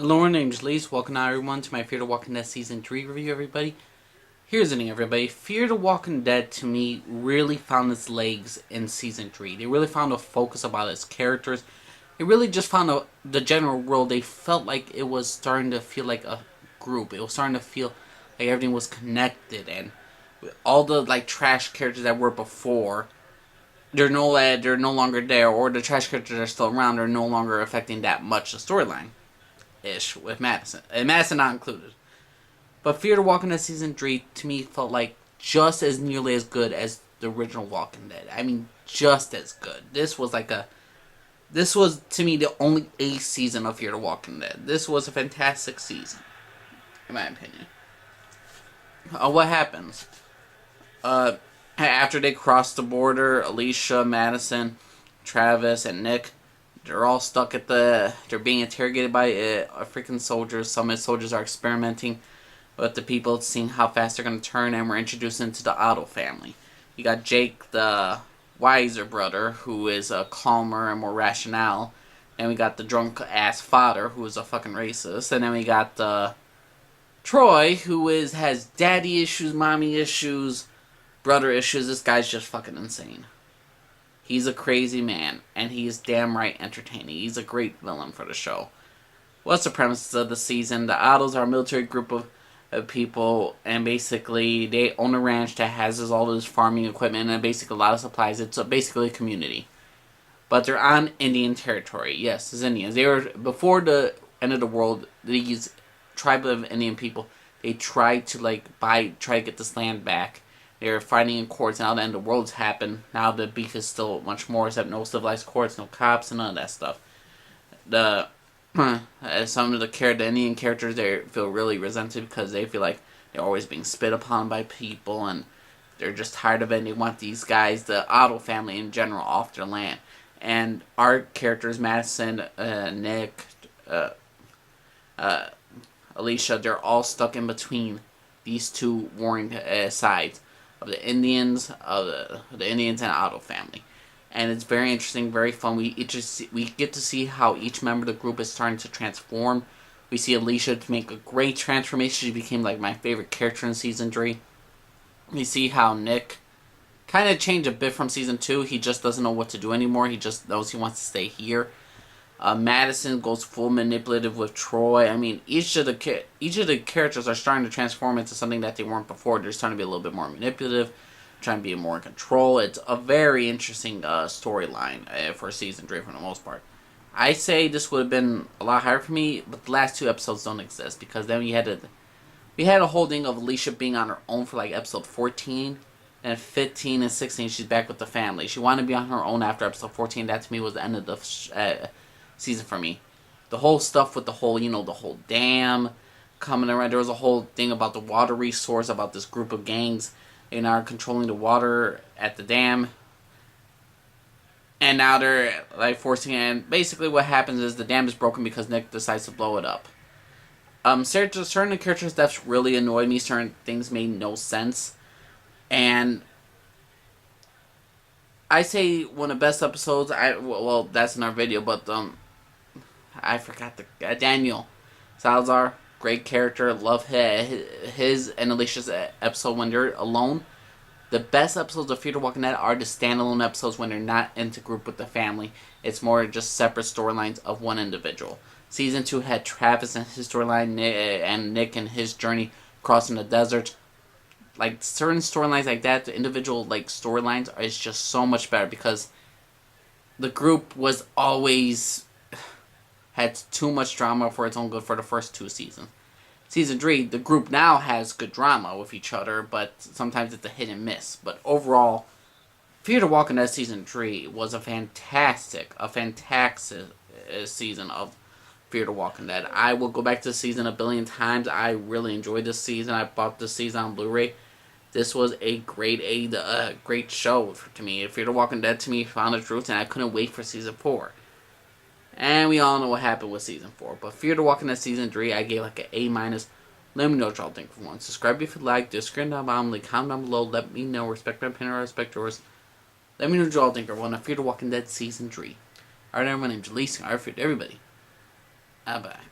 Hello, my name's Lise. Welcome now, everyone, to my Fear the Walking Dead Season 3 review, everybody. Here's the thing, everybody. Fear the Walking Dead, to me, really found its legs in Season 3. They really found a focus about its characters. They really just found the general world. They felt like it was starting to feel like a group. It was starting to feel like everything was connected. And all the, trash characters that were before, they're no longer there. Or the trash characters that are still around, they're no longer affecting that much the storyline ish with Madison, and Madison not included. But Fear the Walking Dead Season 3 to me felt like just as nearly as good as the original Walking Dead. I mean, just as good. This was to me the only A season of Fear the Walking Dead. This was a fantastic season, in my opinion. What happens? After they cross the border, Alicia, Madison, Travis, and Nick, they're all stuck they're being interrogated by freaking soldiers. Some of the soldiers are experimenting with the people, seeing how fast they're going to turn, and we're introduced into the Otto family. You got Jake, the wiser brother, who is calmer and more rational. And we got the drunk-ass father, who is a fucking racist. And then we got Troy, who has daddy issues, mommy issues, brother issues. This guy's just fucking insane. He's a crazy man, and he is damn right entertaining. He's a great villain for the show. What's the premise of the season? The Ottos are a military group of people, and basically they own a ranch that has all this farming equipment and basically a lot of supplies. It's basically a community. But they're on Indian territory. Yes, it's Indians. They were, before the end of the world, these tribe of Indian people, they tried to try to get this land back. They're fighting in courts, and now the end of the world's happened. Now the beef is still much more, except no civilized courts, no cops, and none of that stuff. Some of the Indian characters, they feel really resented because they feel like they're always being spit upon by people, and they're just tired of it, and they want these guys, the Otto family in general, off their land. And our characters, Madison, Nick, Alicia, they're all stuck in between these two warring sides of the Indians, the Indians and Otto family, and it's very interesting, very fun. We get to see how each member of the group is starting to transform. We see Alicia to make a great transformation. She became my favorite character in season 3. We see how Nick kind of changed a bit from season 2. He just doesn't know what to do anymore. He just knows he wants to stay here. Madison goes full manipulative with Troy. I mean, each of the characters are starting to transform into something that they weren't before. They're starting to be a little bit more manipulative, trying to be more in control. It's a very interesting storyline for season 3 for the most part. I say this would have been a lot higher for me, but the last 2 episodes don't exist because then we had a whole thing of Alicia being on her own for episode 14. And 15 and 16, she's back with the family. She wanted to be on her own after episode 14. That to me was the end of the season for me. The whole stuff with the whole dam coming around. There was a whole thing about the water resource, about this group of gangs, are controlling the water at the dam. And now they're forcing it. And basically what happens is the dam is broken because Nick decides to blow it up. Certain characters that's really annoyed me. Certain things made no sense. And I say one of the best episodes, well, that's in our video, but I forgot Daniel Salazar, great character, love his and Alicia's episode when they're alone. The best episodes of Fear the Walking Dead are the standalone episodes when they're not into group with the family. It's more just separate storylines of one individual. Season 2 had Travis and his storyline, and Nick and his journey crossing the desert. Certain storylines like that, the individual storylines is just so much better because the group was always had too much drama for its own good for the first 2 seasons. Season 3, the group now has good drama with each other, but sometimes it's a hit and miss. But overall, Fear the Walking Dead Season 3 was a fantastic season of Fear the Walking Dead. I will go back to the season a billion times. I really enjoyed this season. I bought this season on Blu-ray. This was a great show to me. Fear the Walking Dead to me found its roots, and I couldn't wait for season 4. And we all know what happened with season 4. But Fear the Walking Dead season 3, I gave an A-. Let me know what y'all think for one. Subscribe if you like. Discord down bottom. Leave comment down below. Let me know. Respect my opinion or respect yours. Let me know what y'all think for one of Fear the Walking Dead season 3. Alright, my name's Elise. Alright, everybody. Bye-bye.